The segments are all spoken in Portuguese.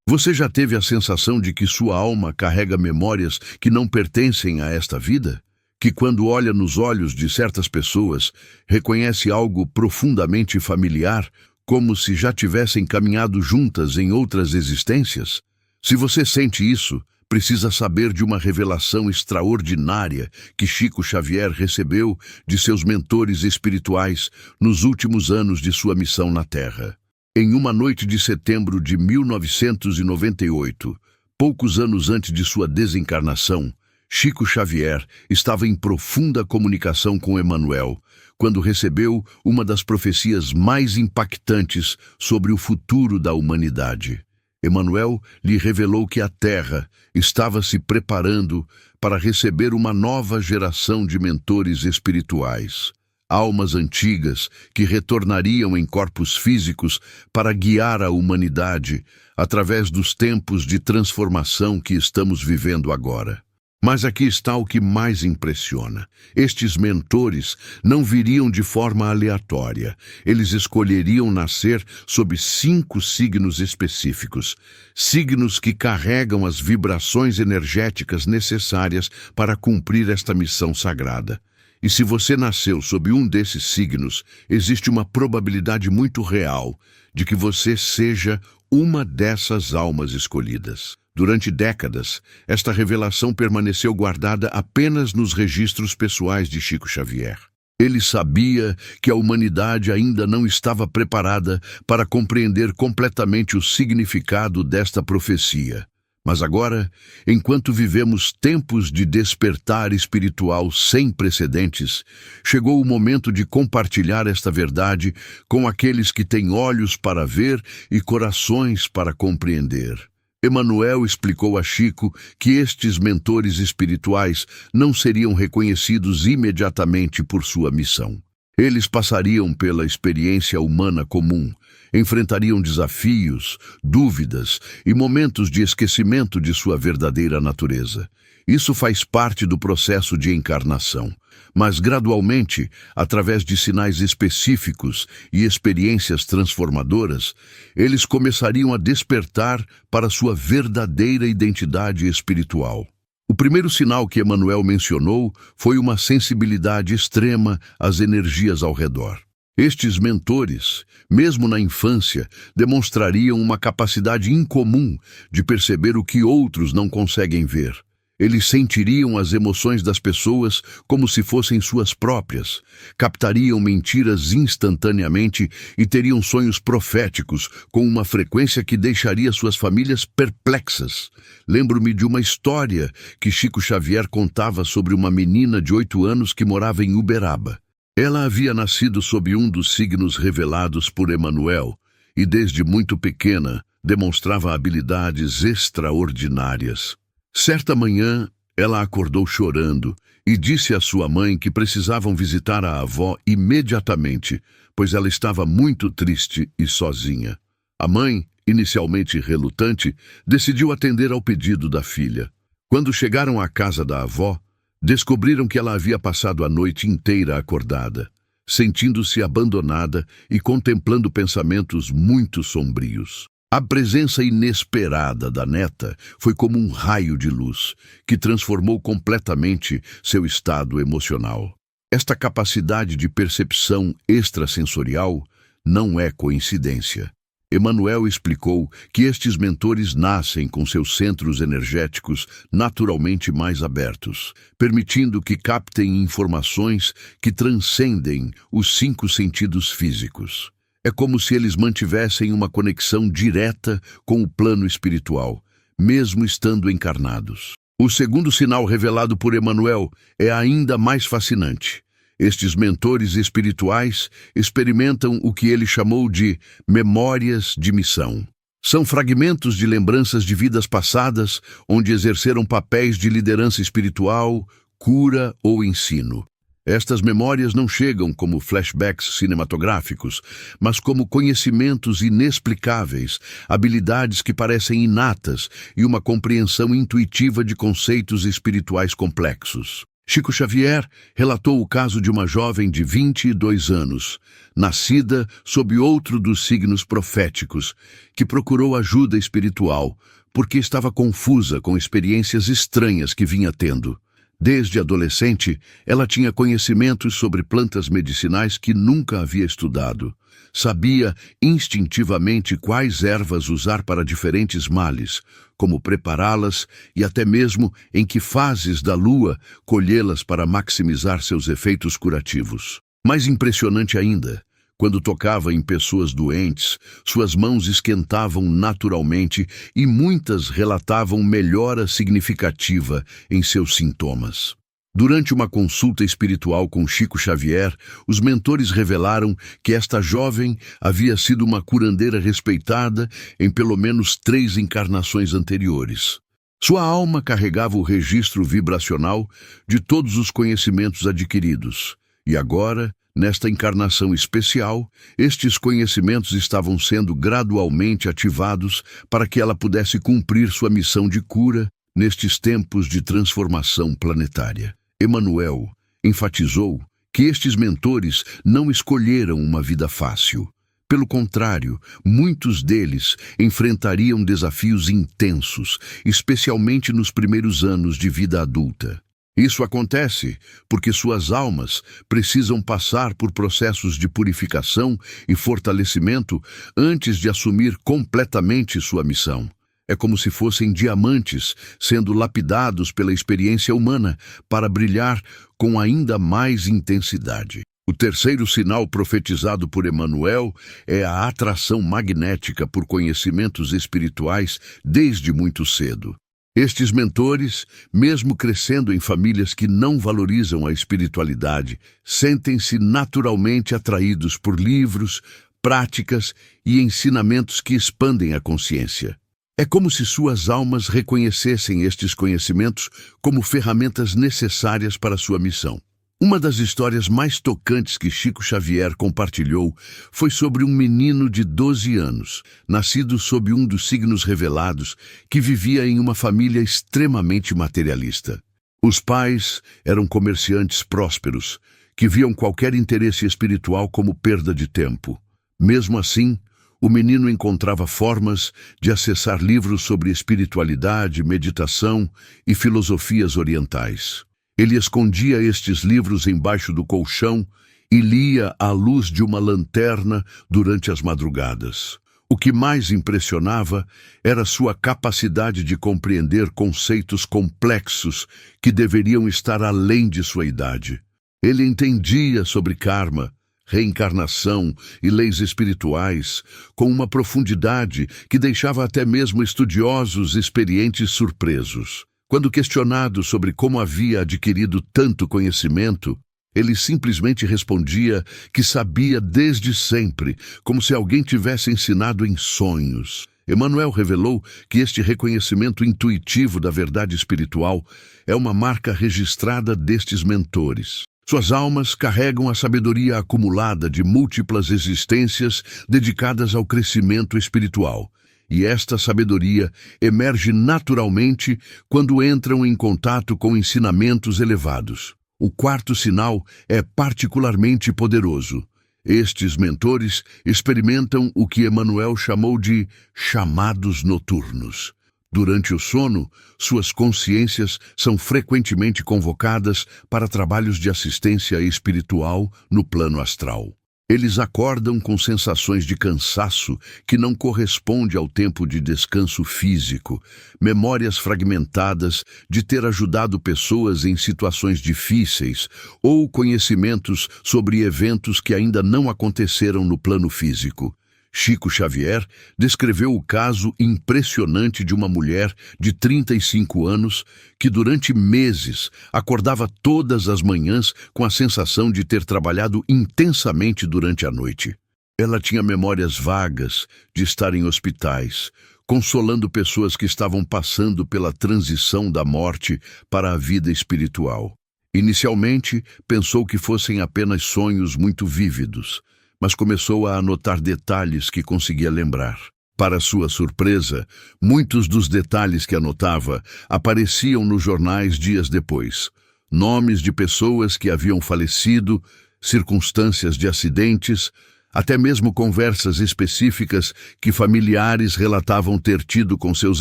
Você já teve a sensação de que sua alma carrega memórias que não pertencem a esta vida? Que quando olha nos olhos de certas pessoas, reconhece algo profundamente familiar, como se já tivessem caminhado juntas em outras existências? Se você sente isso, precisa saber de uma revelação extraordinária que Chico Xavier recebeu de seus mentores espirituais nos últimos anos de sua missão na Terra. Em uma noite de setembro de 1998, poucos anos antes de sua desencarnação, Chico Xavier estava em profunda comunicação com Emmanuel, quando recebeu uma das profecias mais impactantes sobre o futuro da humanidade. Emmanuel lhe revelou que a Terra estava se preparando para receber uma nova geração de mentores espirituais. Almas antigas que retornariam em corpos físicos para guiar a humanidade através dos tempos de transformação que estamos vivendo agora. Mas aqui está o que mais impressiona. Estes mentores não viriam de forma aleatória. Eles escolheriam nascer sob 5 signos específicos. Signos que carregam as vibrações energéticas necessárias para cumprir esta missão sagrada. E se você nasceu sob um desses signos, existe uma probabilidade muito real de que você seja uma dessas almas escolhidas. Durante décadas, esta revelação permaneceu guardada apenas nos registros pessoais de Chico Xavier. Ele sabia que a humanidade ainda não estava preparada para compreender completamente o significado desta profecia. Mas agora, enquanto vivemos tempos de despertar espiritual sem precedentes, chegou o momento de compartilhar esta verdade com aqueles que têm olhos para ver e corações para compreender. Emmanuel explicou a Chico que estes mentores espirituais não seriam reconhecidos imediatamente por sua missão. Eles passariam pela experiência humana comum, enfrentariam desafios, dúvidas e momentos de esquecimento de sua verdadeira natureza. Isso faz parte do processo de encarnação, mas gradualmente, através de sinais específicos e experiências transformadoras, eles começariam a despertar para sua verdadeira identidade espiritual. O primeiro sinal que Emmanuel mencionou foi uma sensibilidade extrema às energias ao redor. Estes mentores, mesmo na infância, demonstrariam uma capacidade incomum de perceber o que outros não conseguem ver. Eles sentiriam as emoções das pessoas como se fossem suas próprias, captariam mentiras instantaneamente e teriam sonhos proféticos com uma frequência que deixaria suas famílias perplexas. Lembro-me de uma história que Chico Xavier contava sobre uma menina de 8 anos que morava em Uberaba. Ela havia nascido sob um dos signos revelados por Emmanuel e desde muito pequena demonstrava habilidades extraordinárias. Certa manhã, ela acordou chorando e disse à sua mãe que precisavam visitar a avó imediatamente, pois ela estava muito triste e sozinha. A mãe, inicialmente relutante, decidiu atender ao pedido da filha. Quando chegaram à casa da avó, descobriram que ela havia passado a noite inteira acordada, sentindo-se abandonada e contemplando pensamentos muito sombrios. A presença inesperada da neta foi como um raio de luz, que transformou completamente seu estado emocional. Esta capacidade de percepção extrasensorial não é coincidência. Emmanuel explicou que estes mentores nascem com seus centros energéticos naturalmente mais abertos, permitindo que captem informações que transcendem os 5 sentidos físicos. É como se eles mantivessem uma conexão direta com o plano espiritual, mesmo estando encarnados. O segundo sinal revelado por Emmanuel é ainda mais fascinante. Estes mentores espirituais experimentam o que ele chamou de memórias de missão. São fragmentos de lembranças de vidas passadas onde exerceram papéis de liderança espiritual, cura ou ensino. Estas memórias não chegam como flashbacks cinematográficos, mas como conhecimentos inexplicáveis, habilidades que parecem inatas e uma compreensão intuitiva de conceitos espirituais complexos. Chico Xavier relatou o caso de uma jovem de 22 anos, nascida sob outro dos signos proféticos, que procurou ajuda espiritual, porque estava confusa com experiências estranhas que vinha tendo. Desde adolescente, ela tinha conhecimentos sobre plantas medicinais que nunca havia estudado. Sabia instintivamente quais ervas usar para diferentes males, como prepará-las e até mesmo em que fases da lua colhê-las para maximizar seus efeitos curativos. Mais impressionante ainda, quando tocava em pessoas doentes, suas mãos esquentavam naturalmente e muitas relatavam melhora significativa em seus sintomas. Durante uma consulta espiritual com Chico Xavier, os mentores revelaram que esta jovem havia sido uma curandeira respeitada em pelo menos 3 encarnações anteriores. Sua alma carregava o registro vibracional de todos os conhecimentos adquiridos, e agora, nesta encarnação especial, estes conhecimentos estavam sendo gradualmente ativados para que ela pudesse cumprir sua missão de cura nestes tempos de transformação planetária. Emmanuel enfatizou que estes mentores não escolheram uma vida fácil. Pelo contrário, muitos deles enfrentariam desafios intensos, especialmente nos primeiros anos de vida adulta. Isso acontece porque suas almas precisam passar por processos de purificação e fortalecimento antes de assumir completamente sua missão. É como se fossem diamantes sendo lapidados pela experiência humana para brilhar com ainda mais intensidade. O terceiro sinal profetizado por Emmanuel é a atração magnética por conhecimentos espirituais desde muito cedo. Estes mentores, mesmo crescendo em famílias que não valorizam a espiritualidade, sentem-se naturalmente atraídos por livros, práticas e ensinamentos que expandem a consciência. É como se suas almas reconhecessem estes conhecimentos como ferramentas necessárias para sua missão. Uma das histórias mais tocantes que Chico Xavier compartilhou foi sobre um menino de 12 anos, nascido sob um dos signos revelados, que vivia em uma família extremamente materialista. Os pais eram comerciantes prósperos, que viam qualquer interesse espiritual como perda de tempo. Mesmo assim, o menino encontrava formas de acessar livros sobre espiritualidade, meditação e filosofias orientais. Ele escondia estes livros embaixo do colchão e lia à luz de uma lanterna durante as madrugadas. O que mais impressionava era sua capacidade de compreender conceitos complexos que deveriam estar além de sua idade. Ele entendia sobre karma, reencarnação e leis espirituais com uma profundidade que deixava até mesmo estudiosos experientes surpresos. Quando questionado sobre como havia adquirido tanto conhecimento, ele simplesmente respondia que sabia desde sempre, como se alguém tivesse ensinado em sonhos. Emmanuel revelou que este reconhecimento intuitivo da verdade espiritual é uma marca registrada destes mentores. Suas almas carregam a sabedoria acumulada de múltiplas existências dedicadas ao crescimento espiritual. E esta sabedoria emerge naturalmente quando entram em contato com ensinamentos elevados. O quarto sinal é particularmente poderoso. Estes mentores experimentam o que Emmanuel chamou de chamados noturnos. Durante o sono, suas consciências são frequentemente convocadas para trabalhos de assistência espiritual no plano astral. Eles acordam com sensações de cansaço que não corresponde ao tempo de descanso físico, memórias fragmentadas de ter ajudado pessoas em situações difíceis ou conhecimentos sobre eventos que ainda não aconteceram no plano físico. Chico Xavier descreveu o caso impressionante de uma mulher de 35 anos que durante meses acordava todas as manhãs com a sensação de ter trabalhado intensamente durante a noite. Ela tinha memórias vagas de estar em hospitais, consolando pessoas que estavam passando pela transição da morte para a vida espiritual. Inicialmente, pensou que fossem apenas sonhos muito vívidos, mas começou a anotar detalhes que conseguia lembrar. Para sua surpresa, muitos dos detalhes que anotava apareciam nos jornais dias depois. nomes de pessoas que haviam falecido, circunstâncias de acidentes, até mesmo conversas específicas que familiares relatavam ter tido com seus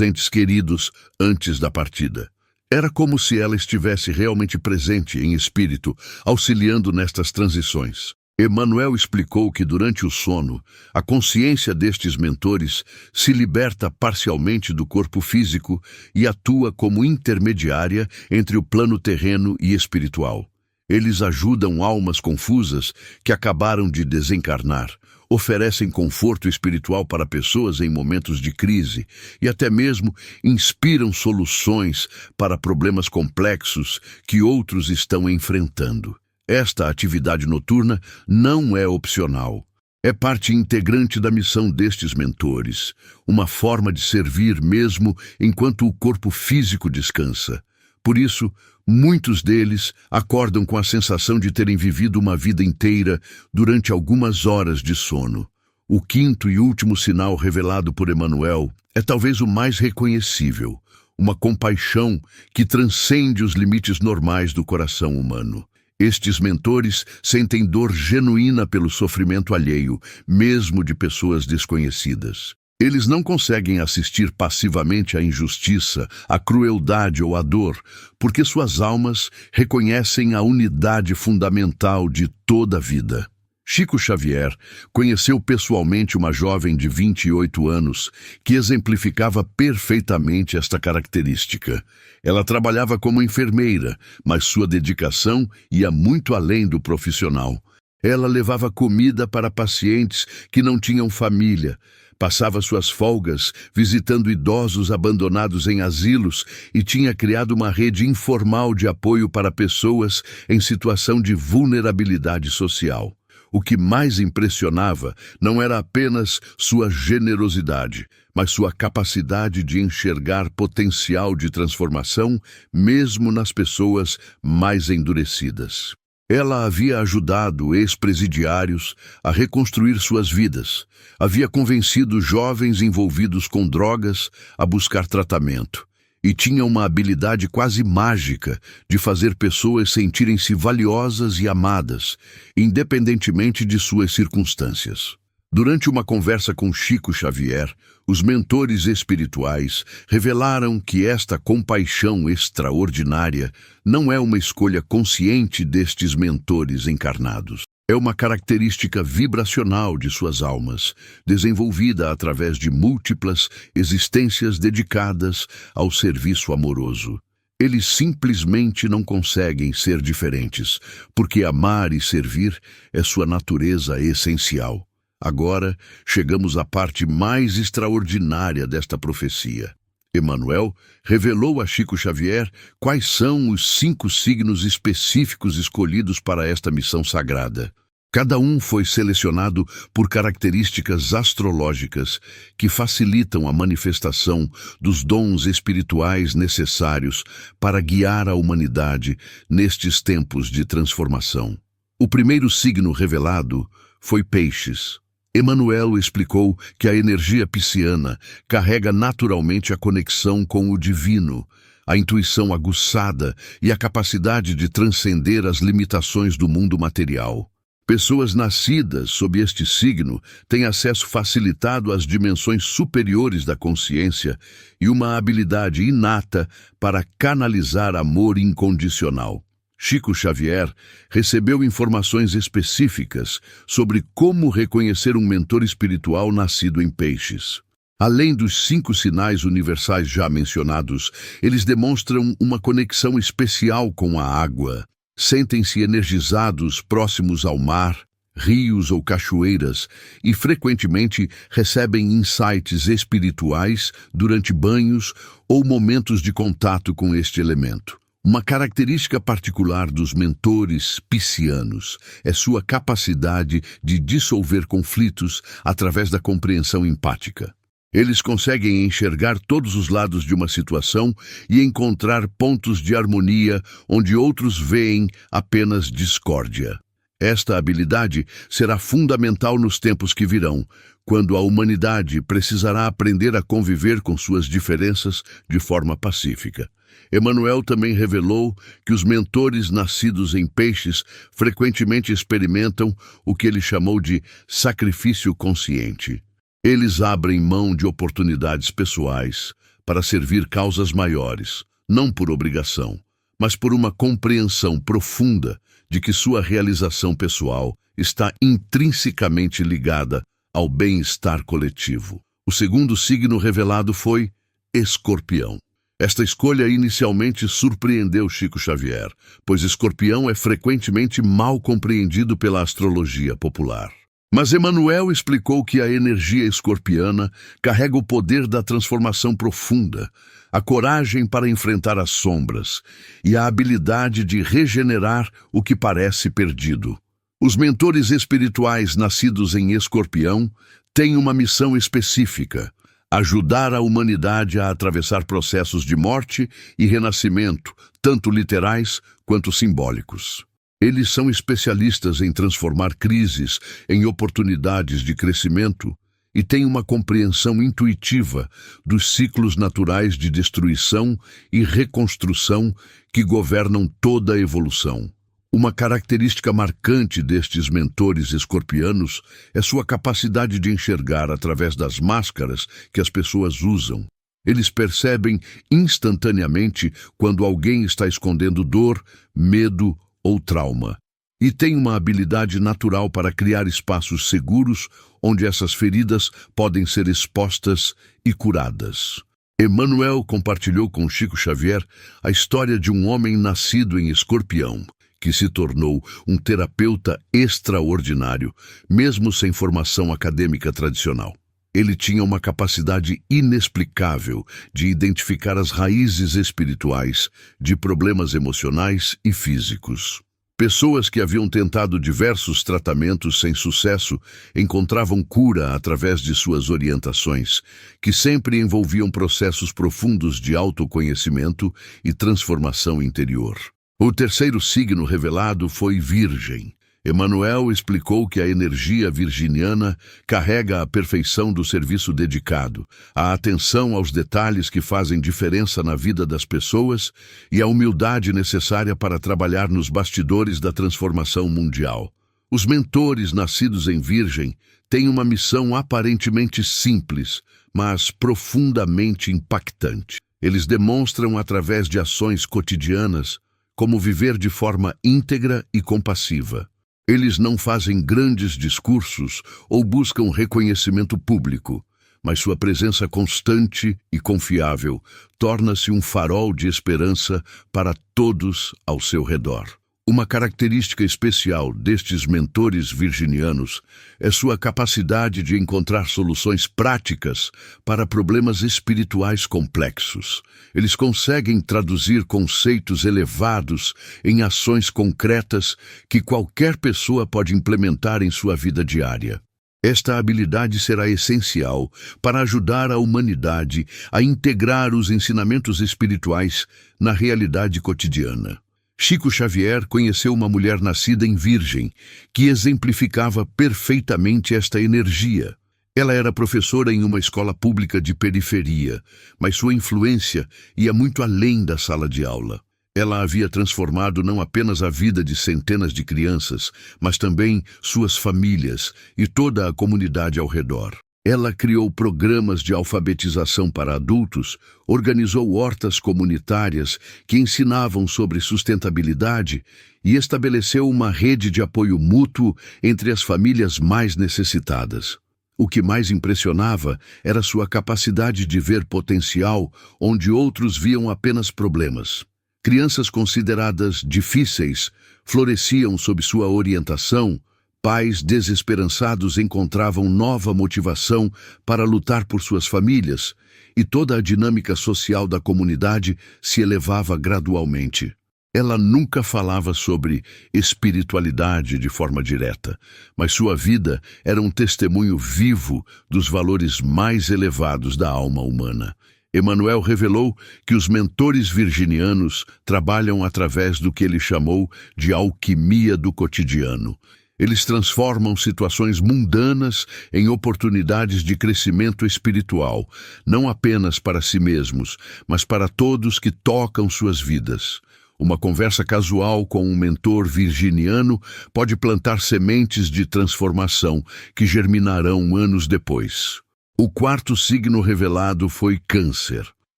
entes queridos antes da partida. Era como se ela estivesse realmente presente em espírito, auxiliando nestas transições. Emmanuel explicou que durante o sono, a consciência destes mentores se liberta parcialmente do corpo físico e atua como intermediária entre o plano terreno e espiritual. Eles ajudam almas confusas que acabaram de desencarnar, oferecem conforto espiritual para pessoas em momentos de crise e até mesmo inspiram soluções para problemas complexos que outros estão enfrentando. Esta atividade noturna não é opcional. É parte integrante da missão destes mentores, uma forma de servir mesmo enquanto o corpo físico descansa. Por isso, muitos deles acordam com a sensação de terem vivido uma vida inteira durante algumas horas de sono. O quinto e último sinal revelado por Emmanuel é talvez o mais reconhecível, uma compaixão que transcende os limites normais do coração humano. Estes mentores sentem dor genuína pelo sofrimento alheio, mesmo de pessoas desconhecidas. Eles não conseguem assistir passivamente à injustiça, à crueldade ou à dor, porque suas almas reconhecem a unidade fundamental de toda a vida. Chico Xavier conheceu pessoalmente uma jovem de 28 anos que exemplificava perfeitamente esta característica. Ela trabalhava como enfermeira, mas sua dedicação ia muito além do profissional. Ela levava comida para pacientes que não tinham família, passava suas folgas visitando idosos abandonados em asilos e tinha criado uma rede informal de apoio para pessoas em situação de vulnerabilidade social. O que mais impressionava não era apenas sua generosidade, mas sua capacidade de enxergar potencial de transformação, mesmo nas pessoas mais endurecidas. Ela havia ajudado ex-presidiários a reconstruir suas vidas, havia convencido jovens envolvidos com drogas a buscar tratamento, e tinha uma habilidade quase mágica de fazer pessoas sentirem-se valiosas e amadas, independentemente de suas circunstâncias. Durante uma conversa com Chico Xavier, os mentores espirituais revelaram que esta compaixão extraordinária não é uma escolha consciente destes mentores encarnados. É uma característica vibracional de suas almas, desenvolvida através de múltiplas existências dedicadas ao serviço amoroso. Eles simplesmente não conseguem ser diferentes, porque amar e servir é sua natureza essencial. Agora, chegamos à parte mais extraordinária desta profecia. Emmanuel revelou a Chico Xavier quais são os 5 signos específicos escolhidos para esta missão sagrada. Cada um foi selecionado por características astrológicas que facilitam a manifestação dos dons espirituais necessários para guiar a humanidade nestes tempos de transformação. O primeiro signo revelado foi Peixes. Emmanuel explicou que a energia pisciana carrega naturalmente a conexão com o divino, a intuição aguçada e a capacidade de transcender as limitações do mundo material. Pessoas nascidas sob este signo têm acesso facilitado às dimensões superiores da consciência e uma habilidade inata para canalizar amor incondicional. Chico Xavier recebeu informações específicas sobre como reconhecer um mentor espiritual nascido em Peixes. Além dos 5 sinais universais já mencionados, eles demonstram uma conexão especial com a água. Sentem-se energizados próximos ao mar, rios ou cachoeiras e frequentemente recebem insights espirituais durante banhos ou momentos de contato com este elemento. Uma característica particular dos mentores piscianos é sua capacidade de dissolver conflitos através da compreensão empática. Eles conseguem enxergar todos os lados de uma situação e encontrar pontos de harmonia onde outros veem apenas discórdia. Esta habilidade será fundamental nos tempos que virão, quando a humanidade precisará aprender a conviver com suas diferenças de forma pacífica. Emmanuel também revelou que os mentores nascidos em peixes frequentemente experimentam o que ele chamou de sacrifício consciente. Eles abrem mão de oportunidades pessoais para servir causas maiores, não por obrigação, mas por uma compreensão profunda de que sua realização pessoal está intrinsecamente ligada ao bem-estar coletivo. O segundo signo revelado foi Escorpião. Esta escolha inicialmente surpreendeu Chico Xavier, pois Escorpião é frequentemente mal compreendido pela astrologia popular. Mas Emmanuel explicou que a energia escorpiana carrega o poder da transformação profunda, a coragem para enfrentar as sombras e a habilidade de regenerar o que parece perdido. Os mentores espirituais nascidos em Escorpião têm uma missão específica: ajudar a humanidade a atravessar processos de morte e renascimento, tanto literais quanto simbólicos. Eles são especialistas em transformar crises em oportunidades de crescimento e têm uma compreensão intuitiva dos ciclos naturais de destruição e reconstrução que governam toda a evolução. Uma característica marcante destes mentores escorpianos é sua capacidade de enxergar através das máscaras que as pessoas usam. Eles percebem instantaneamente quando alguém está escondendo dor, medo ou trauma, e têm uma habilidade natural para criar espaços seguros onde essas feridas podem ser expostas e curadas. Emmanuel compartilhou com Chico Xavier a história de um homem nascido em Escorpião, que se tornou um terapeuta extraordinário, mesmo sem formação acadêmica tradicional. Ele tinha uma capacidade inexplicável de identificar as raízes espirituais de problemas emocionais e físicos. Pessoas que haviam tentado diversos tratamentos sem sucesso encontravam cura através de suas orientações, que sempre envolviam processos profundos de autoconhecimento e transformação interior. O terceiro signo revelado foi Virgem. Emmanuel explicou que a energia virginiana carrega a perfeição do serviço dedicado, a atenção aos detalhes que fazem diferença na vida das pessoas e a humildade necessária para trabalhar nos bastidores da transformação mundial. Os mentores nascidos em Virgem têm uma missão aparentemente simples, mas profundamente impactante. Eles demonstram através de ações cotidianas como viver de forma íntegra e compassiva. Eles não fazem grandes discursos ou buscam reconhecimento público, mas sua presença constante e confiável torna-se um farol de esperança para todos ao seu redor. Uma característica especial destes mentores virginianos é sua capacidade de encontrar soluções práticas para problemas espirituais complexos. Eles conseguem traduzir conceitos elevados em ações concretas que qualquer pessoa pode implementar em sua vida diária. Esta habilidade será essencial para ajudar a humanidade a integrar os ensinamentos espirituais na realidade cotidiana. Chico Xavier conheceu uma mulher nascida em Virgem, que exemplificava perfeitamente esta energia. Ela era professora em uma escola pública de periferia, mas sua influência ia muito além da sala de aula. Ela havia transformado não apenas a vida de centenas de crianças, mas também suas famílias e toda a comunidade ao redor. Ela criou programas de alfabetização para adultos, organizou hortas comunitárias que ensinavam sobre sustentabilidade e estabeleceu uma rede de apoio mútuo entre as famílias mais necessitadas. O que mais impressionava era sua capacidade de ver potencial onde outros viam apenas problemas. Crianças consideradas difíceis floresciam sob sua orientação. Pais desesperançados encontravam nova motivação para lutar por suas famílias e toda a dinâmica social da comunidade se elevava gradualmente. Ela nunca falava sobre espiritualidade de forma direta, mas sua vida era um testemunho vivo dos valores mais elevados da alma humana. Emmanuel revelou que os mentores virginianos trabalham através do que ele chamou de alquimia do cotidiano. Eles transformam situações mundanas em oportunidades de crescimento espiritual, não apenas para si mesmos, mas para todos que tocam suas vidas. Uma conversa casual com um mentor virginiano pode plantar sementes de transformação que germinarão anos depois. O quarto signo revelado foi Câncer.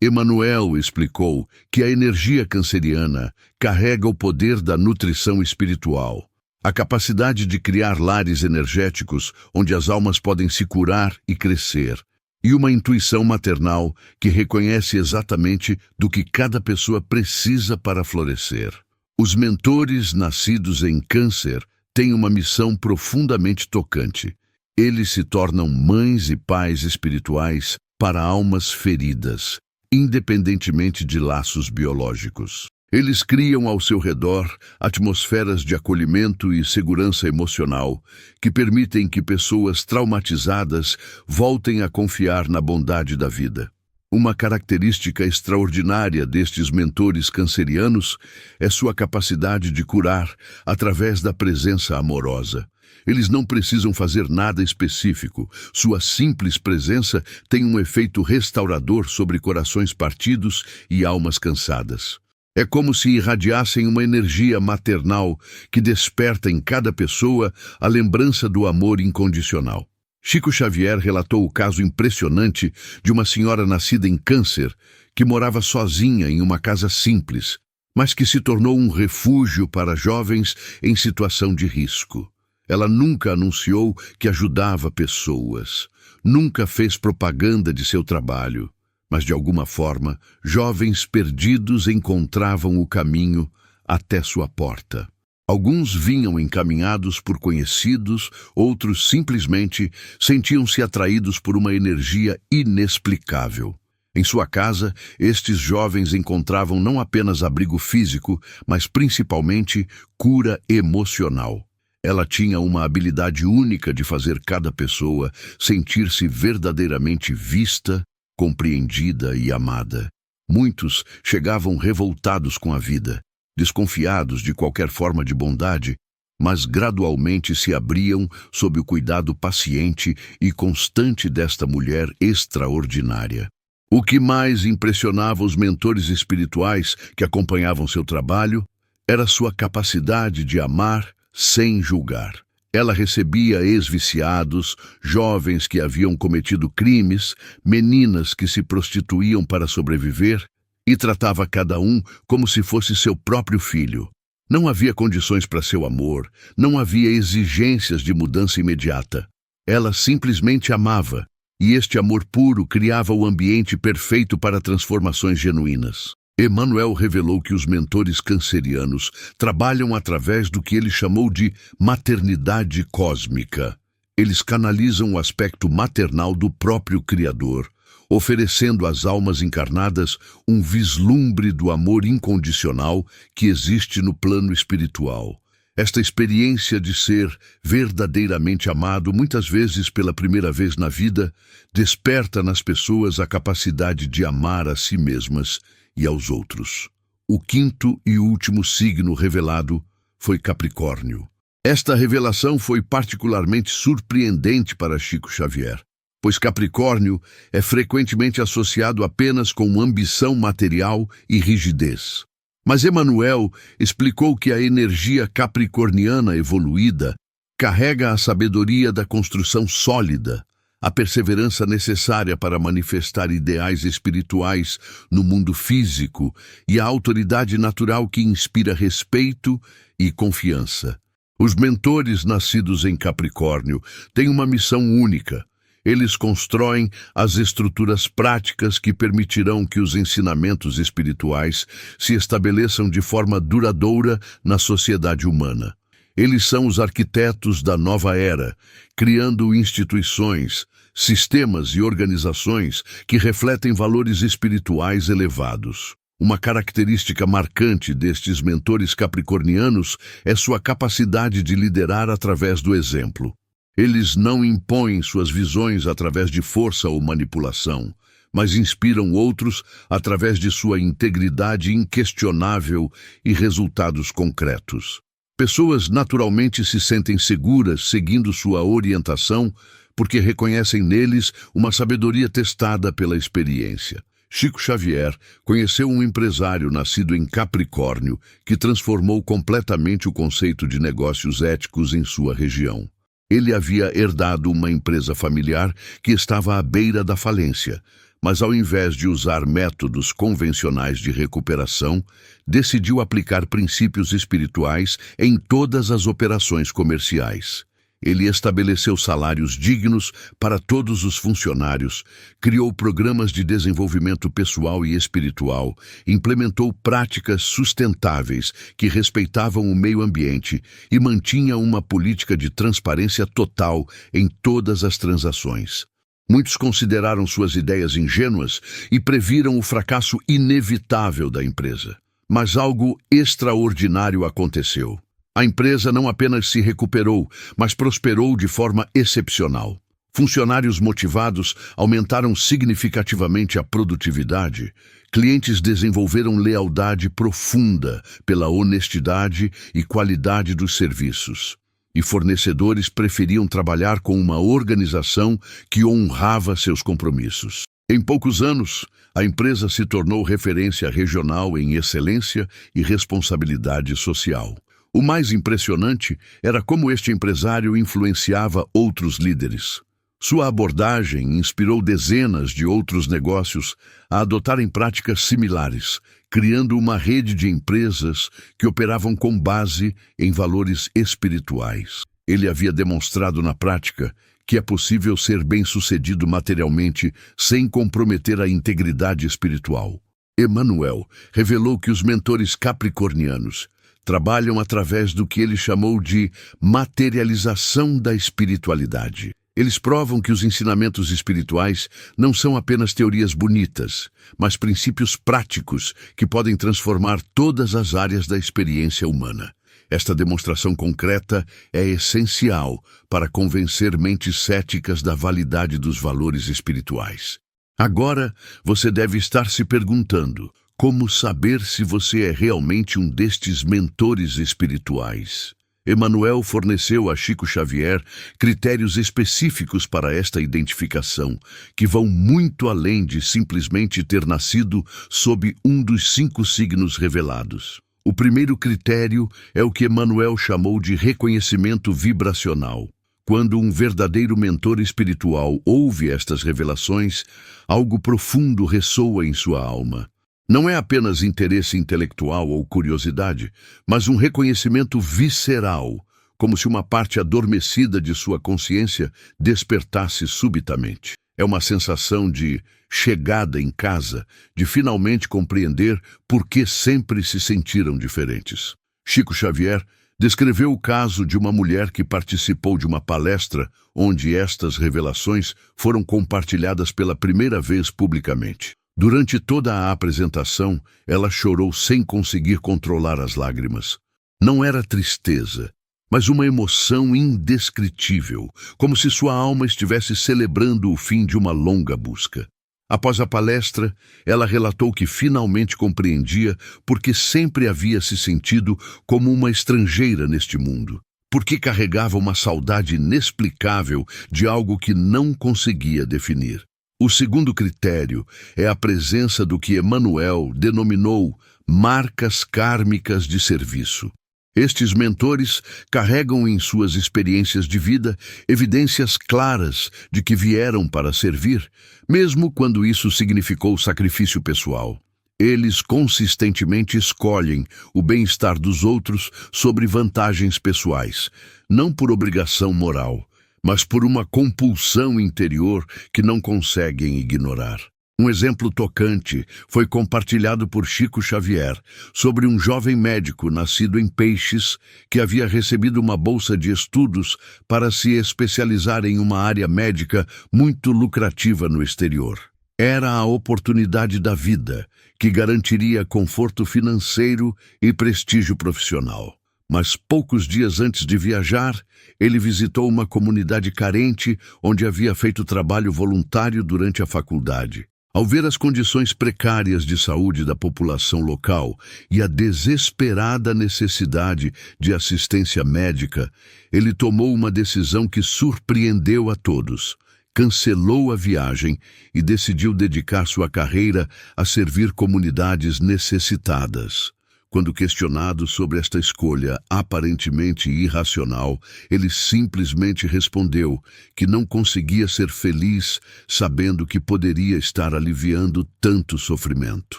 Emmanuel explicou que a energia canceriana carrega o poder da nutrição espiritual, a capacidade de criar lares energéticos onde as almas podem se curar e crescer, e uma intuição maternal que reconhece exatamente do que cada pessoa precisa para florescer. Os mentores nascidos em Câncer têm uma missão profundamente tocante. Eles se tornam mães e pais espirituais para almas feridas, independentemente de laços biológicos. Eles criam ao seu redor atmosferas de acolhimento e segurança emocional que permitem que pessoas traumatizadas voltem a confiar na bondade da vida. Uma característica extraordinária destes mentores cancerianos é sua capacidade de curar através da presença amorosa. Eles não precisam fazer nada específico. Sua simples presença tem um efeito restaurador sobre corações partidos e almas cansadas. É como se irradiassem uma energia maternal que desperta em cada pessoa a lembrança do amor incondicional. Chico Xavier relatou o caso impressionante de uma senhora nascida em Câncer que morava sozinha em uma casa simples, mas que se tornou um refúgio para jovens em situação de risco. Ela nunca anunciou que ajudava pessoas, nunca fez propaganda de seu trabalho. Mas, de alguma forma, jovens perdidos encontravam o caminho até sua porta. Alguns vinham encaminhados por conhecidos, outros simplesmente sentiam-se atraídos por uma energia inexplicável. Em sua casa, estes jovens encontravam não apenas abrigo físico, mas principalmente cura emocional. Ela tinha uma habilidade única de fazer cada pessoa sentir-se verdadeiramente vista, compreendida e amada. Muitos chegavam revoltados com a vida, desconfiados de qualquer forma de bondade, mas gradualmente se abriam sob o cuidado paciente e constante desta mulher extraordinária. O que mais impressionava os mentores espirituais que acompanhavam seu trabalho era sua capacidade de amar sem julgar. Ela recebia ex-viciados, jovens que haviam cometido crimes, meninas que se prostituíam para sobreviver, e tratava cada um como se fosse seu próprio filho. Não havia condições para seu amor, não havia exigências de mudança imediata. Ela simplesmente amava, e este amor puro criava o ambiente perfeito para transformações genuínas. Emmanuel revelou que os mentores cancerianos trabalham através do que ele chamou de maternidade cósmica. Eles canalizam o aspecto maternal do próprio Criador, oferecendo às almas encarnadas um vislumbre do amor incondicional que existe no plano espiritual. Esta experiência de ser verdadeiramente amado, muitas vezes pela primeira vez na vida, desperta nas pessoas a capacidade de amar a si mesmas e aos outros. O quinto e último signo revelado foi Capricórnio. Esta revelação foi particularmente surpreendente para Chico Xavier, pois Capricórnio é frequentemente associado apenas com ambição material e rigidez. Mas Emmanuel explicou que a energia capricorniana evoluída carrega a sabedoria da construção sólida, a perseverança necessária para manifestar ideais espirituais no mundo físico e a autoridade natural que inspira respeito e confiança. Os mentores nascidos em Capricórnio têm uma missão única. Eles constroem as estruturas práticas que permitirão que os ensinamentos espirituais se estabeleçam de forma duradoura na sociedade humana. Eles são os arquitetos da nova era, criando instituições, sistemas e organizações que refletem valores espirituais elevados. Uma característica marcante destes mentores capricornianos é sua capacidade de liderar através do exemplo. Eles não impõem suas visões através de força ou manipulação, mas inspiram outros através de sua integridade inquestionável e resultados concretos. Pessoas naturalmente se sentem seguras seguindo sua orientação porque reconhecem neles uma sabedoria testada pela experiência. Chico Xavier conheceu um empresário nascido em Capricórnio que transformou completamente o conceito de negócios éticos em sua região. Ele havia herdado uma empresa familiar que estava à beira da falência, mas ao invés de usar métodos convencionais de recuperação, decidiu aplicar princípios espirituais em todas as operações comerciais. Ele estabeleceu salários dignos para todos os funcionários, criou programas de desenvolvimento pessoal e espiritual, implementou práticas sustentáveis que respeitavam o meio ambiente e mantinha uma política de transparência total em todas as transações. Muitos consideraram suas ideias ingênuas e previram o fracasso inevitável da empresa. Mas algo extraordinário aconteceu. A empresa não apenas se recuperou, mas prosperou de forma excepcional. Funcionários motivados aumentaram significativamente a produtividade. Clientes desenvolveram lealdade profunda pela honestidade e qualidade dos serviços. E fornecedores preferiam trabalhar com uma organização que honrava seus compromissos. Em poucos anos, a empresa se tornou referência regional em excelência e responsabilidade social. O mais impressionante era como este empresário influenciava outros líderes. Sua abordagem inspirou dezenas de outros negócios a adotarem práticas similares, criando uma rede de empresas que operavam com base em valores espirituais. Ele havia demonstrado na prática que é possível ser bem-sucedido materialmente sem comprometer a integridade espiritual. Emmanuel revelou que os mentores capricornianos trabalham através do que ele chamou de materialização da espiritualidade. Eles provam que os ensinamentos espirituais não são apenas teorias bonitas, mas princípios práticos que podem transformar todas as áreas da experiência humana. Esta demonstração concreta é essencial para convencer mentes céticas da validade dos valores espirituais. Agora, você deve estar se perguntando: como saber se você é realmente um destes mentores espirituais? Emmanuel forneceu a Chico Xavier critérios específicos para esta identificação, que vão muito além de simplesmente ter nascido sob um dos 5 signos revelados. O primeiro critério é o que Emmanuel chamou de reconhecimento vibracional. Quando um verdadeiro mentor espiritual ouve estas revelações, algo profundo ressoa em sua alma. Não é apenas interesse intelectual ou curiosidade, mas um reconhecimento visceral, como se uma parte adormecida de sua consciência despertasse subitamente. É uma sensação de chegada em casa, de finalmente compreender por que sempre se sentiram diferentes. Chico Xavier descreveu o caso de uma mulher que participou de uma palestra onde estas revelações foram compartilhadas pela primeira vez publicamente. Durante toda a apresentação, ela chorou sem conseguir controlar as lágrimas. Não era tristeza, mas uma emoção indescritível, como se sua alma estivesse celebrando o fim de uma longa busca. Após a palestra, ela relatou que finalmente compreendia porque sempre havia se sentido como uma estrangeira neste mundo, porque carregava uma saudade inexplicável de algo que não conseguia definir. O segundo critério é a presença do que Emmanuel denominou marcas kármicas de serviço. Estes mentores carregam em suas experiências de vida evidências claras de que vieram para servir, mesmo quando isso significou sacrifício pessoal. Eles consistentemente escolhem o bem-estar dos outros sobre vantagens pessoais, não por obrigação moral, mas por uma compulsão interior que não conseguem ignorar. Um exemplo tocante foi compartilhado por Chico Xavier sobre um jovem médico nascido em Peixes que havia recebido uma bolsa de estudos para se especializar em uma área médica muito lucrativa no exterior. Era a oportunidade da vida, que garantiria conforto financeiro e prestígio profissional. Mas poucos dias antes de viajar, ele visitou uma comunidade carente onde havia feito trabalho voluntário durante a faculdade. Ao ver as condições precárias de saúde da população local e a desesperada necessidade de assistência médica, ele tomou uma decisão que surpreendeu a todos. Cancelou a viagem e decidiu dedicar sua carreira a servir comunidades necessitadas. Quando questionado sobre esta escolha aparentemente irracional, ele simplesmente respondeu que não conseguia ser feliz sabendo que poderia estar aliviando tanto sofrimento.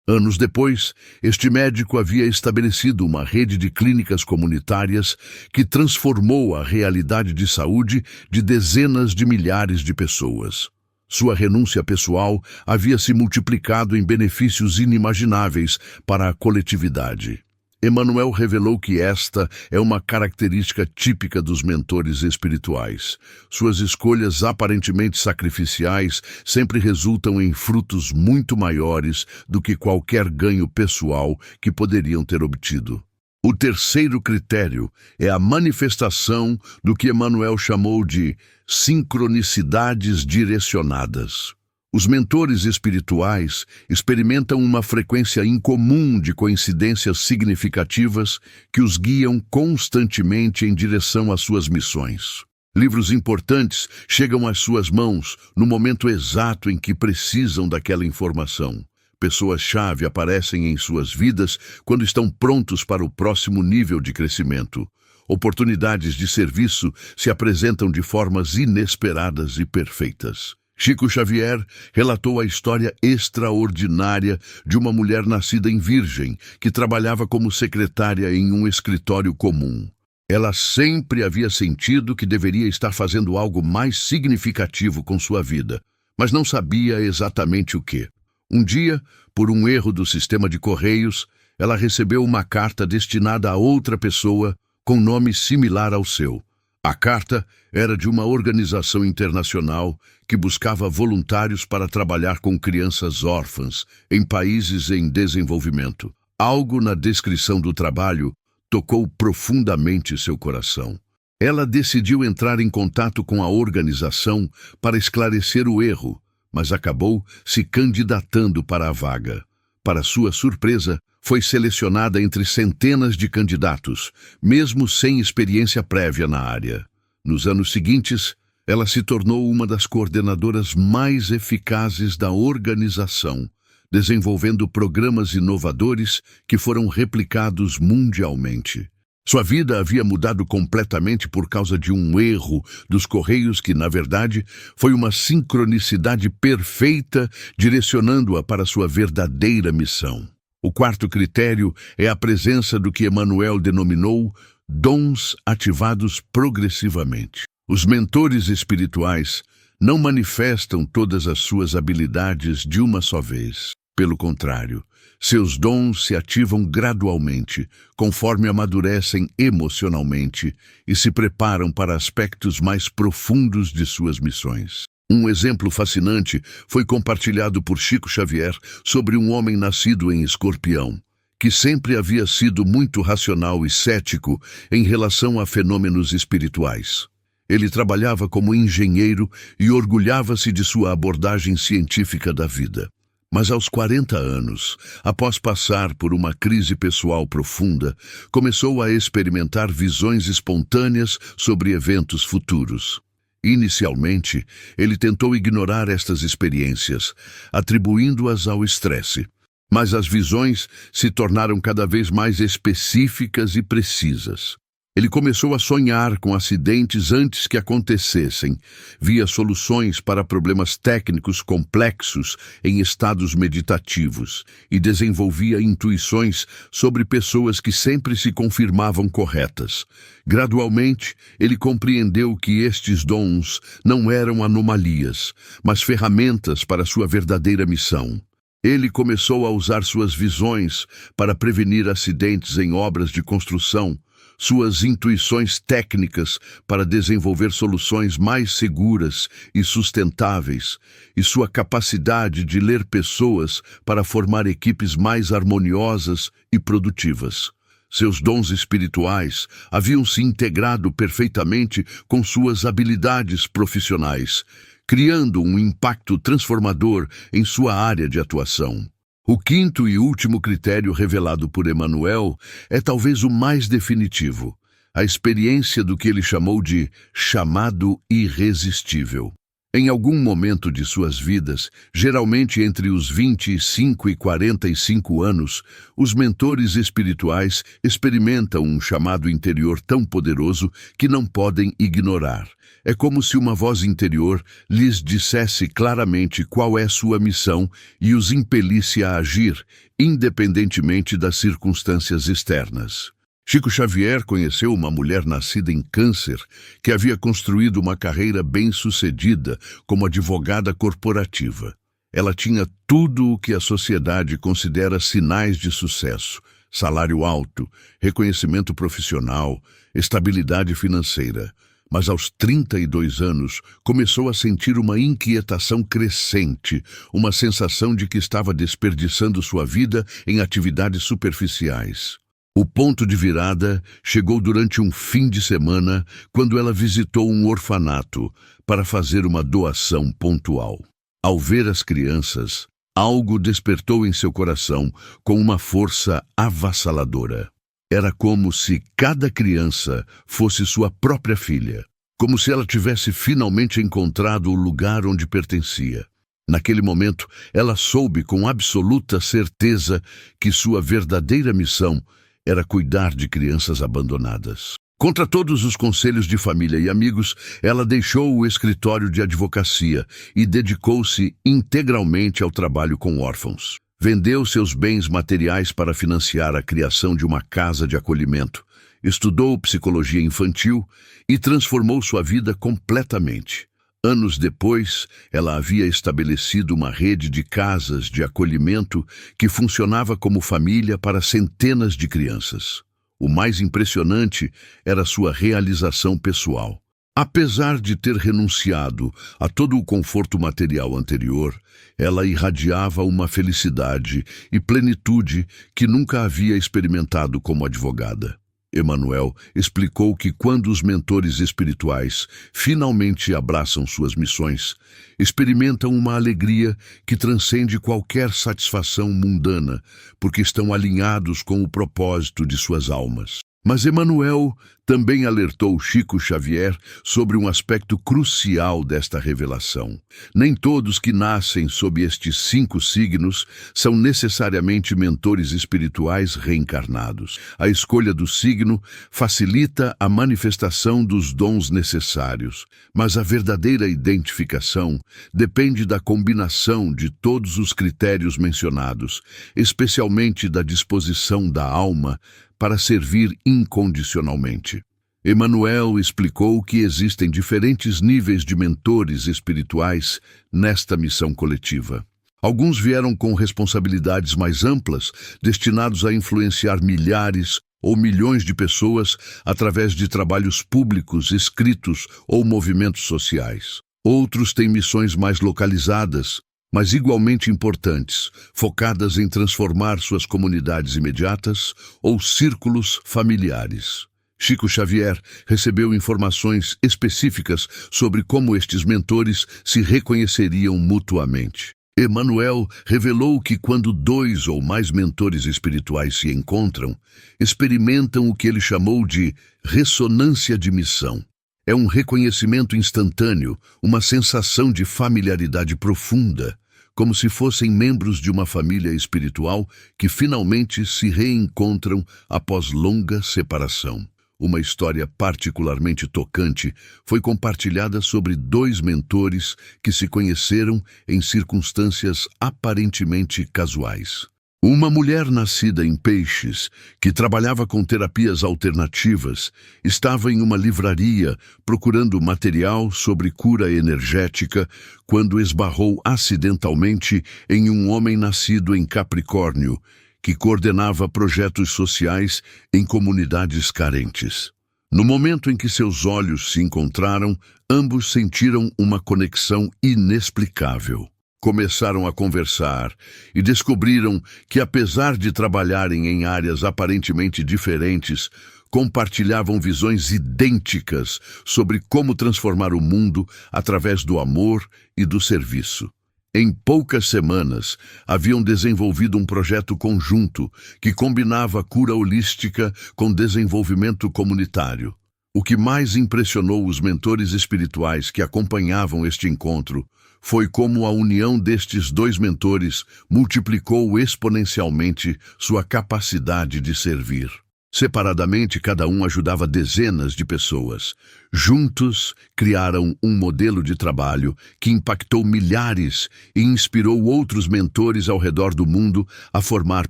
Anos depois, este médico havia estabelecido uma rede de clínicas comunitárias que transformou a realidade de saúde de dezenas de milhares de pessoas. Sua renúncia pessoal havia se multiplicado em benefícios inimagináveis para a coletividade. Emmanuel revelou que esta é uma característica típica dos mentores espirituais. Suas escolhas aparentemente sacrificiais sempre resultam em frutos muito maiores do que qualquer ganho pessoal que poderiam ter obtido. O terceiro critério é a manifestação do que Emmanuel chamou de sincronicidades direcionadas. Os mentores espirituais experimentam uma frequência incomum de coincidências significativas que os guiam constantemente em direção às suas missões. Livros importantes chegam às suas mãos no momento exato em que precisam daquela informação. Pessoas-chave aparecem em suas vidas quando estão prontos para o próximo nível de crescimento. Oportunidades de serviço se apresentam de formas inesperadas e perfeitas. Chico Xavier relatou a história extraordinária de uma mulher nascida em Virgem, que trabalhava como secretária em um escritório comum. Ela sempre havia sentido que deveria estar fazendo algo mais significativo com sua vida, mas não sabia exatamente o que. Um dia, por um erro do sistema de correios, ela recebeu uma carta destinada a outra pessoa com nome similar ao seu. A carta era de uma organização internacional que buscava voluntários para trabalhar com crianças órfãs em países em desenvolvimento. Algo na descrição do trabalho tocou profundamente seu coração. Ela decidiu entrar em contato com a organização para esclarecer o erro, mas acabou se candidatando para a vaga. Para sua surpresa, foi selecionada entre centenas de candidatos, mesmo sem experiência prévia na área. Nos anos seguintes, ela se tornou uma das coordenadoras mais eficazes da organização, desenvolvendo programas inovadores que foram replicados mundialmente. Sua vida havia mudado completamente por causa de um erro dos Correios que, na verdade, foi uma sincronicidade perfeita direcionando-a para sua verdadeira missão. O quarto critério é a presença do que Emmanuel denominou dons ativados progressivamente. Os mentores espirituais não manifestam todas as suas habilidades de uma só vez. Pelo contrário, seus dons se ativam gradualmente, conforme amadurecem emocionalmente e se preparam para aspectos mais profundos de suas missões. Um exemplo fascinante foi compartilhado por Chico Xavier sobre um homem nascido em Escorpião, que sempre havia sido muito racional e cético em relação a fenômenos espirituais. Ele trabalhava como engenheiro e orgulhava-se de sua abordagem científica da vida. Mas aos 40 anos, após passar por uma crise pessoal profunda, começou a experimentar visões espontâneas sobre eventos futuros. Inicialmente, ele tentou ignorar estas experiências, atribuindo-as ao estresse. Mas as visões se tornaram cada vez mais específicas e precisas. Ele começou a sonhar com acidentes antes que acontecessem, via soluções para problemas técnicos complexos em estados meditativos e desenvolvia intuições sobre pessoas que sempre se confirmavam corretas. Gradualmente, ele compreendeu que estes dons não eram anomalias, mas ferramentas para sua verdadeira missão. Ele começou a usar suas visões para prevenir acidentes em obras de construção, suas intuições técnicas para desenvolver soluções mais seguras e sustentáveis, e sua capacidade de ler pessoas para formar equipes mais harmoniosas e produtivas. Seus dons espirituais haviam se integrado perfeitamente com suas habilidades profissionais, criando um impacto transformador em sua área de atuação. O quinto e último critério revelado por Emmanuel é talvez o mais definitivo: a experiência do que ele chamou de chamado irresistível. Em algum momento de suas vidas, geralmente entre os 25 e 45 anos, os mentores espirituais experimentam um chamado interior tão poderoso que não podem ignorar. É como se uma voz interior lhes dissesse claramente qual é sua missão e os impelisse a agir, independentemente das circunstâncias externas. Chico Xavier conheceu uma mulher nascida em Câncer que havia construído uma carreira bem-sucedida como advogada corporativa. Ela tinha tudo o que a sociedade considera sinais de sucesso: salário alto, reconhecimento profissional, estabilidade financeira. Mas aos 32 anos começou a sentir uma inquietação crescente, uma sensação de que estava desperdiçando sua vida em atividades superficiais. O ponto de virada chegou durante um fim de semana, quando ela visitou um orfanato para fazer uma doação pontual. Ao ver as crianças, algo despertou em seu coração com uma força avassaladora. Era como se cada criança fosse sua própria filha, como se ela tivesse finalmente encontrado o lugar onde pertencia. Naquele momento, ela soube com absoluta certeza que sua verdadeira missão era cuidar de crianças abandonadas. Contra todos os conselhos de família e amigos, ela deixou o escritório de advocacia e dedicou-se integralmente ao trabalho com órfãos. Vendeu seus bens materiais para financiar a criação de uma casa de acolhimento, estudou psicologia infantil e transformou sua vida completamente. Anos depois, ela havia estabelecido uma rede de casas de acolhimento que funcionava como família para centenas de crianças. O mais impressionante era sua realização pessoal. Apesar de ter renunciado a todo o conforto material anterior, ela irradiava uma felicidade e plenitude que nunca havia experimentado como advogada. Emmanuel explicou que quando os mentores espirituais finalmente abraçam suas missões, experimentam uma alegria que transcende qualquer satisfação mundana, porque estão alinhados com o propósito de suas almas. Mas Emmanuel também alertou Chico Xavier sobre um aspecto crucial desta revelação. Nem todos que nascem sob estes 5 signos são necessariamente mentores espirituais reencarnados. A escolha do signo facilita a manifestação dos dons necessários, mas a verdadeira identificação depende da combinação de todos os critérios mencionados, especialmente da disposição da alma para servir incondicionalmente. Emmanuel explicou que existem diferentes níveis de mentores espirituais nesta missão coletiva. Alguns vieram com responsabilidades mais amplas, destinados a influenciar milhares ou milhões de pessoas através de trabalhos públicos, escritos ou movimentos sociais. Outros têm missões mais localizadas, mas igualmente importantes, focadas em transformar suas comunidades imediatas ou círculos familiares. Chico Xavier recebeu informações específicas sobre como estes mentores se reconheceriam mutuamente. Emmanuel revelou que quando 2 ou mais mentores espirituais se encontram, experimentam o que ele chamou de ressonância de missão. É um reconhecimento instantâneo, uma sensação de familiaridade profunda, como se fossem membros de uma família espiritual que finalmente se reencontram após longa separação. Uma história particularmente tocante foi compartilhada sobre 2 mentores que se conheceram em circunstâncias aparentemente casuais. Uma mulher nascida em Peixes, que trabalhava com terapias alternativas, estava em uma livraria procurando material sobre cura energética quando esbarrou acidentalmente em um homem nascido em Capricórnio, que coordenava projetos sociais em comunidades carentes. No momento em que seus olhos se encontraram, ambos sentiram uma conexão inexplicável. Começaram a conversar e descobriram que, apesar de trabalharem em áreas aparentemente diferentes, compartilhavam visões idênticas sobre como transformar o mundo através do amor e do serviço. Em poucas semanas, haviam desenvolvido um projeto conjunto que combinava cura holística com desenvolvimento comunitário. O que mais impressionou os mentores espirituais que acompanhavam este encontro foi como a união destes dois mentores multiplicou exponencialmente sua capacidade de servir. Separadamente, cada um ajudava dezenas de pessoas. Juntos, criaram um modelo de trabalho que impactou milhares e inspirou outros mentores ao redor do mundo a formar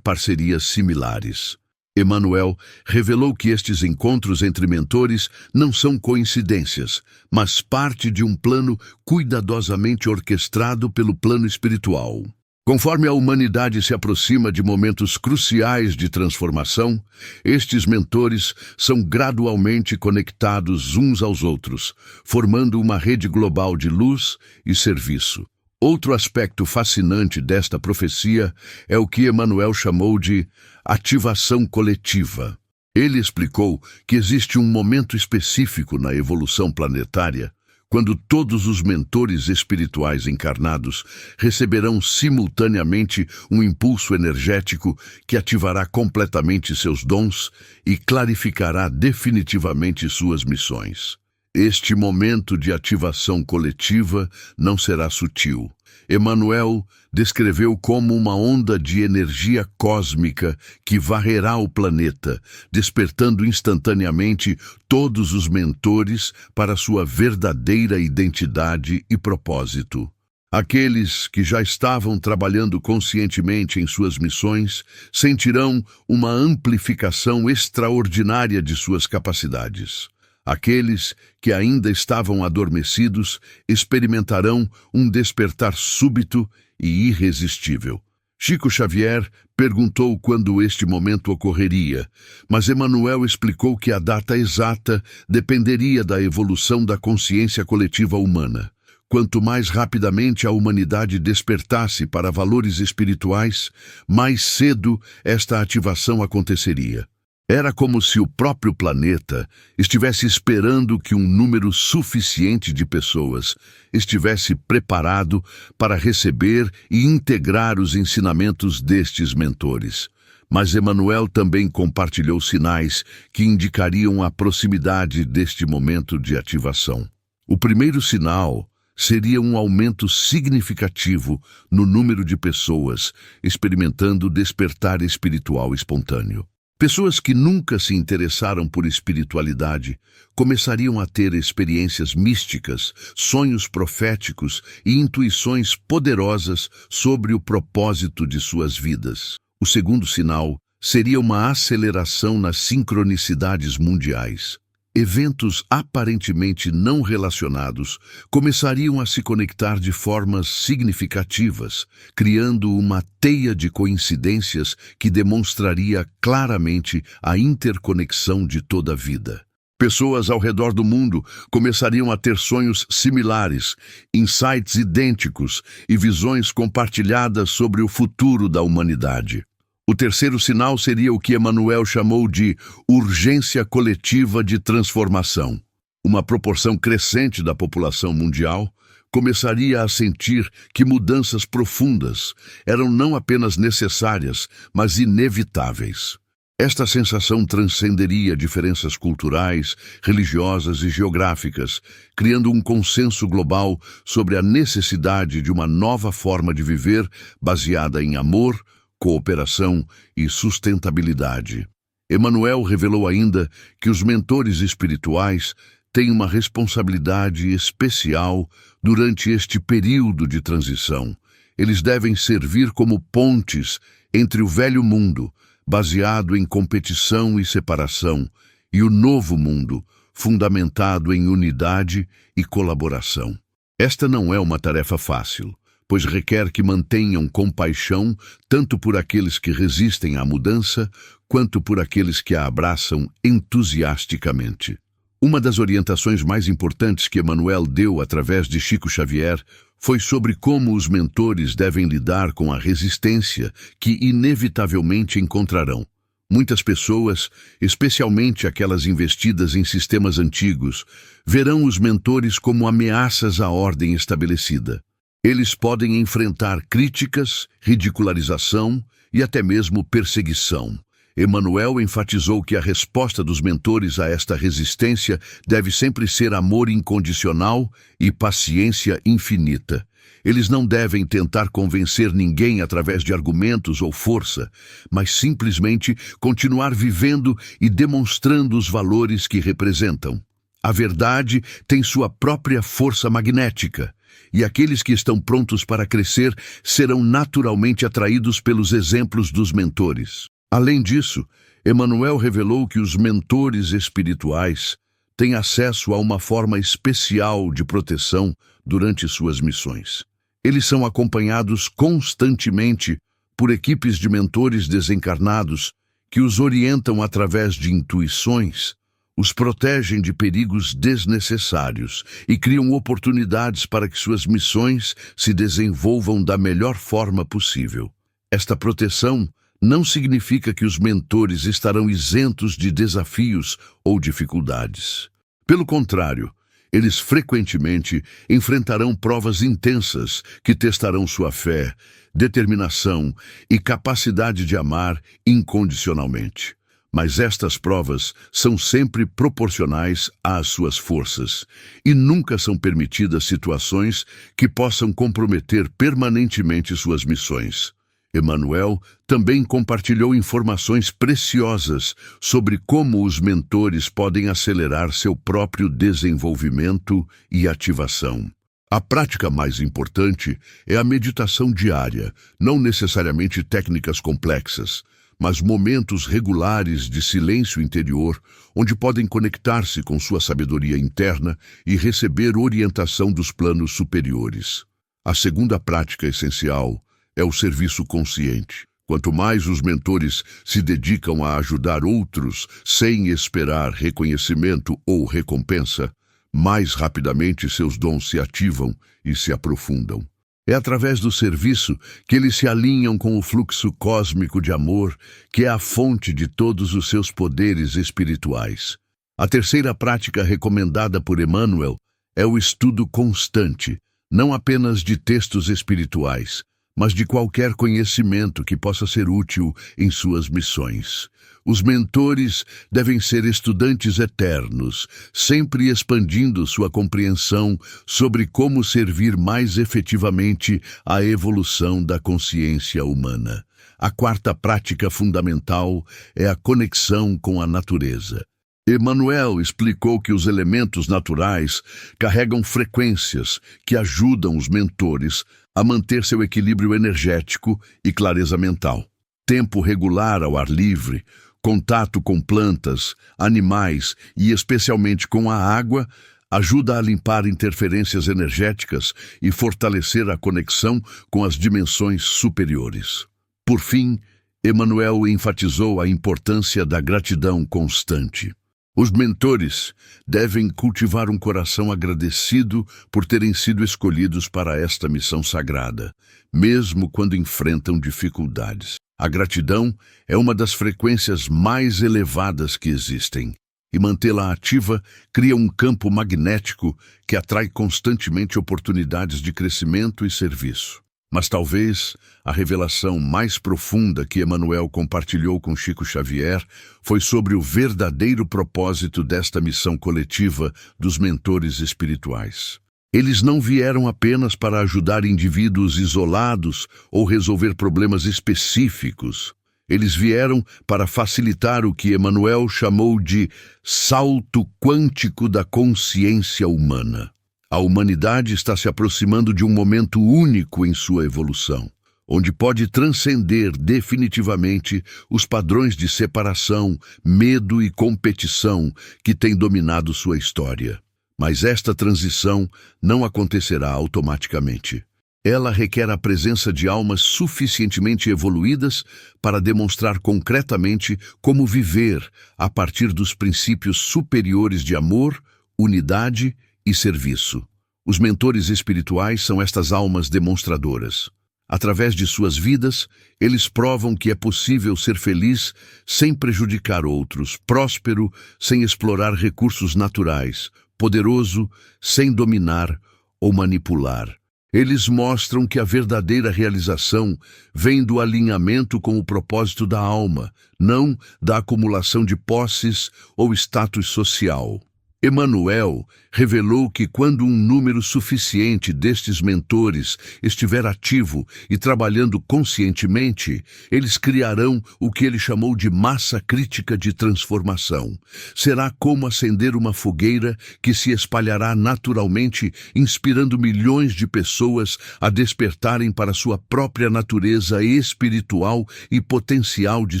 parcerias similares. Emmanuel revelou que estes encontros entre mentores não são coincidências, mas parte de um plano cuidadosamente orquestrado pelo plano espiritual. Conforme a humanidade se aproxima de momentos cruciais de transformação, estes mentores são gradualmente conectados uns aos outros, formando uma rede global de luz e serviço. Outro aspecto fascinante desta profecia é o que Emmanuel chamou de ativação coletiva. Ele explicou que existe um momento específico na evolução planetária quando todos os mentores espirituais encarnados receberão simultaneamente um impulso energético que ativará completamente seus dons e clarificará definitivamente suas missões. Este momento de ativação coletiva não será sutil. Emmanuel descreveu como uma onda de energia cósmica que varrerá o planeta, despertando instantaneamente todos os mentores para sua verdadeira identidade e propósito. Aqueles que já estavam trabalhando conscientemente em suas missões sentirão uma amplificação extraordinária de suas capacidades. Aqueles que ainda estavam adormecidos experimentarão um despertar súbito e irresistível. Chico Xavier perguntou quando este momento ocorreria, mas Emmanuel explicou que a data exata dependeria da evolução da consciência coletiva humana. Quanto mais rapidamente a humanidade despertasse para valores espirituais, mais cedo esta ativação aconteceria. Era como se o próprio planeta estivesse esperando que um número suficiente de pessoas estivesse preparado para receber e integrar os ensinamentos destes mentores. Mas Emmanuel também compartilhou sinais que indicariam a proximidade deste momento de ativação. O primeiro sinal seria um aumento significativo no número de pessoas experimentando despertar espiritual espontâneo. Pessoas que nunca se interessaram por espiritualidade começariam a ter experiências místicas, sonhos proféticos e intuições poderosas sobre o propósito de suas vidas. O segundo sinal seria uma aceleração nas sincronicidades mundiais. Eventos aparentemente não relacionados começariam a se conectar de formas significativas, criando uma teia de coincidências que demonstraria claramente a interconexão de toda a vida. Pessoas ao redor do mundo começariam a ter sonhos similares, insights idênticos e visões compartilhadas sobre o futuro da humanidade. O terceiro sinal seria o que Emmanuel chamou de urgência coletiva de transformação. Uma proporção crescente da população mundial começaria a sentir que mudanças profundas eram não apenas necessárias, mas inevitáveis. Esta sensação transcenderia diferenças culturais, religiosas e geográficas, criando um consenso global sobre a necessidade de uma nova forma de viver baseada em amor, cooperação e sustentabilidade. Emmanuel revelou ainda que os mentores espirituais têm uma responsabilidade especial durante este período de transição. Eles devem servir como pontes entre o velho mundo, baseado em competição e separação, e o novo mundo, fundamentado em unidade e colaboração. Esta não é uma tarefa fácil, pois requer que mantenham compaixão tanto por aqueles que resistem à mudança, quanto por aqueles que a abraçam entusiasticamente. Uma das orientações mais importantes que Emmanuel deu através de Chico Xavier foi sobre como os mentores devem lidar com a resistência que inevitavelmente encontrarão. Muitas pessoas, especialmente aquelas investidas em sistemas antigos, verão os mentores como ameaças à ordem estabelecida. Eles podem enfrentar críticas, ridicularização e até mesmo perseguição. Emmanuel enfatizou que a resposta dos mentores a esta resistência deve sempre ser amor incondicional e paciência infinita. Eles não devem tentar convencer ninguém através de argumentos ou força, mas simplesmente continuar vivendo e demonstrando os valores que representam. A verdade tem sua própria força magnética, e aqueles que estão prontos para crescer serão naturalmente atraídos pelos exemplos dos mentores. Além disso, Emmanuel revelou que os mentores espirituais têm acesso a uma forma especial de proteção durante suas missões. Eles são acompanhados constantemente por equipes de mentores desencarnados que os orientam através de intuições, os protegem de perigos desnecessários e criam oportunidades para que suas missões se desenvolvam da melhor forma possível. Esta proteção não significa que os mentores estarão isentos de desafios ou dificuldades. Pelo contrário, eles frequentemente enfrentarão provas intensas que testarão sua fé, determinação e capacidade de amar incondicionalmente. Mas estas provas são sempre proporcionais às suas forças e nunca são permitidas situações que possam comprometer permanentemente suas missões. Emmanuel também compartilhou informações preciosas sobre como os mentores podem acelerar seu próprio desenvolvimento e ativação. A prática mais importante é a meditação diária, não necessariamente técnicas complexas, mas momentos regulares de silêncio interior, onde podem conectar-se com sua sabedoria interna e receber orientação dos planos superiores. A segunda prática essencial é o serviço consciente. Quanto mais os mentores se dedicam a ajudar outros sem esperar reconhecimento ou recompensa, mais rapidamente seus dons se ativam e se aprofundam. É através do serviço que eles se alinham com o fluxo cósmico de amor, que é a fonte de todos os seus poderes espirituais. A terceira prática recomendada por Emmanuel é o estudo constante, não apenas de textos espirituais, mas de qualquer conhecimento que possa ser útil em suas missões. Os mentores devem ser estudantes eternos, sempre expandindo sua compreensão sobre como servir mais efetivamente à evolução da consciência humana. A quarta prática fundamental é a conexão com a natureza. Emmanuel explicou que os elementos naturais carregam frequências que ajudam os mentores a manter seu equilíbrio energético e clareza mental. Tempo regular ao ar livre, contato com plantas, animais e especialmente com a água ajuda a limpar interferências energéticas e fortalecer a conexão com as dimensões superiores. Por fim, Emmanuel enfatizou a importância da gratidão constante. Os mentores devem cultivar um coração agradecido por terem sido escolhidos para esta missão sagrada, mesmo quando enfrentam dificuldades. A gratidão é uma das frequências mais elevadas que existem, e mantê-la ativa cria um campo magnético que atrai constantemente oportunidades de crescimento e serviço. Mas talvez a revelação mais profunda que Emmanuel compartilhou com Chico Xavier foi sobre o verdadeiro propósito desta missão coletiva dos mentores espirituais. Eles não vieram apenas para ajudar indivíduos isolados ou resolver problemas específicos. Eles vieram para facilitar o que Emmanuel chamou de salto quântico da consciência humana. A humanidade está se aproximando de um momento único em sua evolução, onde pode transcender definitivamente os padrões de separação, medo e competição que têm dominado sua história. Mas esta transição não acontecerá automaticamente. Ela requer a presença de almas suficientemente evoluídas para demonstrar concretamente como viver a partir dos princípios superiores de amor, unidade e serviço. Os mentores espirituais são estas almas demonstradoras. Através de suas vidas, eles provam que é possível ser feliz sem prejudicar outros, próspero sem explorar recursos naturais, poderoso sem dominar ou manipular. Eles mostram que a verdadeira realização vem do alinhamento com o propósito da alma, não da acumulação de posses ou status social. Emmanuel revelou que quando um número suficiente destes mentores estiver ativo e trabalhando conscientemente, eles criarão o que ele chamou de massa crítica de transformação. Será como acender uma fogueira que se espalhará naturalmente, inspirando milhões de pessoas a despertarem para sua própria natureza espiritual e potencial de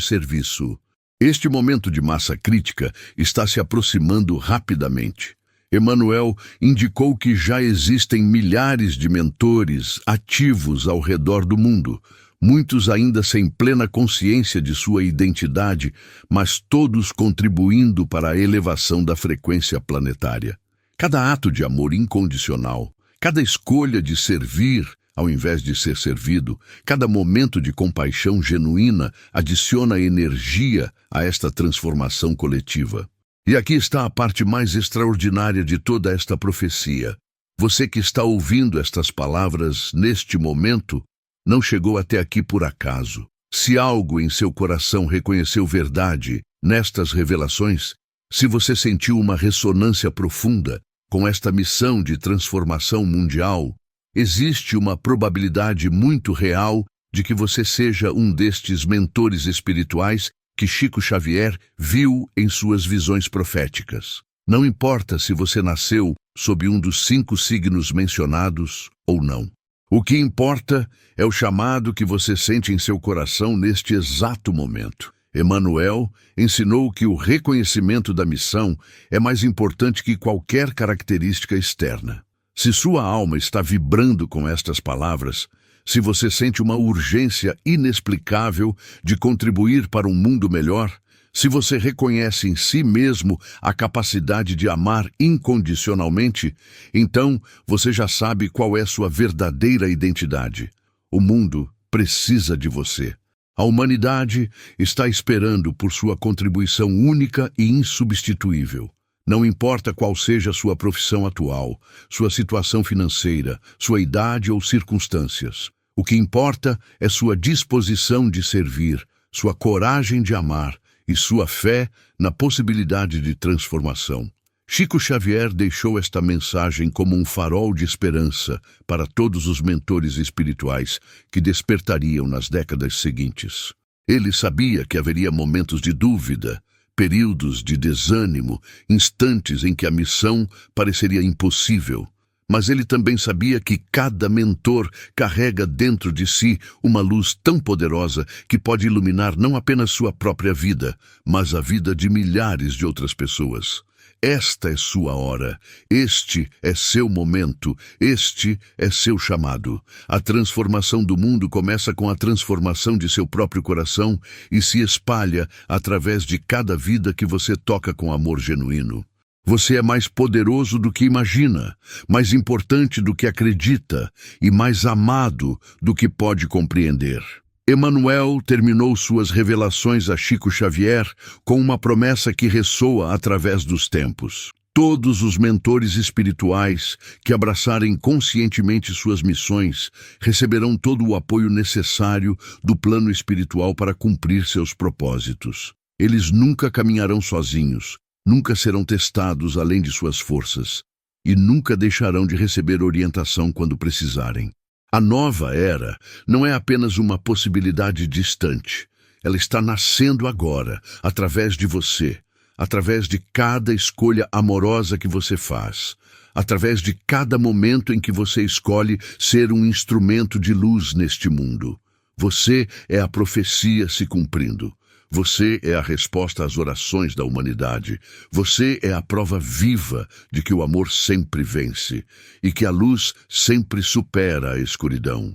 serviço. Este momento de massa crítica está se aproximando rapidamente. Emmanuel indicou que já existem milhares de mentores ativos ao redor do mundo, muitos ainda sem plena consciência de sua identidade, mas todos contribuindo para a elevação da frequência planetária. Cada ato de amor incondicional, cada escolha de servir ao invés de ser servido, cada momento de compaixão genuína adiciona energia a esta transformação coletiva. E aqui está a parte mais extraordinária de toda esta profecia. Você que está ouvindo estas palavras neste momento, não chegou até aqui por acaso. Se algo em seu coração reconheceu verdade nestas revelações, se você sentiu uma ressonância profunda com esta missão de transformação mundial, existe uma probabilidade muito real de que você seja um destes mentores espirituais que Chico Xavier viu em suas visões proféticas. Não importa se você nasceu sob um dos 5 signos mencionados ou não. O que importa é o chamado que você sente em seu coração neste exato momento. Emmanuel ensinou que o reconhecimento da missão é mais importante que qualquer característica externa. Se sua alma está vibrando com estas palavras, se você sente uma urgência inexplicável de contribuir para um mundo melhor, se você reconhece em si mesmo a capacidade de amar incondicionalmente, então você já sabe qual é sua verdadeira identidade. O mundo precisa de você. A humanidade está esperando por sua contribuição única e insubstituível. Não importa qual seja a sua profissão atual, sua situação financeira, sua idade ou circunstâncias. O que importa é sua disposição de servir, sua coragem de amar e sua fé na possibilidade de transformação. Chico Xavier deixou esta mensagem como um farol de esperança para todos os mentores espirituais que despertariam nas décadas seguintes. Ele sabia que haveria momentos de dúvida, períodos de desânimo, instantes em que a missão pareceria impossível. Mas ele também sabia que cada mentor carrega dentro de si uma luz tão poderosa que pode iluminar não apenas sua própria vida, mas a vida de milhares de outras pessoas. Esta é sua hora, este é seu momento, este é seu chamado. A transformação do mundo começa com a transformação de seu próprio coração e se espalha através de cada vida que você toca com amor genuíno. Você é mais poderoso do que imagina, mais importante do que acredita e mais amado do que pode compreender. Emmanuel terminou suas revelações a Chico Xavier com uma promessa que ressoa através dos tempos. Todos os mentores espirituais que abraçarem conscientemente suas missões receberão todo o apoio necessário do plano espiritual para cumprir seus propósitos. Eles nunca caminharão sozinhos, nunca serão testados além de suas forças e nunca deixarão de receber orientação quando precisarem. A nova era não é apenas uma possibilidade distante. Ela está nascendo agora, através de você, através de cada escolha amorosa que você faz, através de cada momento em que você escolhe ser um instrumento de luz neste mundo. Você é a profecia se cumprindo. Você é a resposta às orações da humanidade. Você é a prova viva de que o amor sempre vence e que a luz sempre supera a escuridão.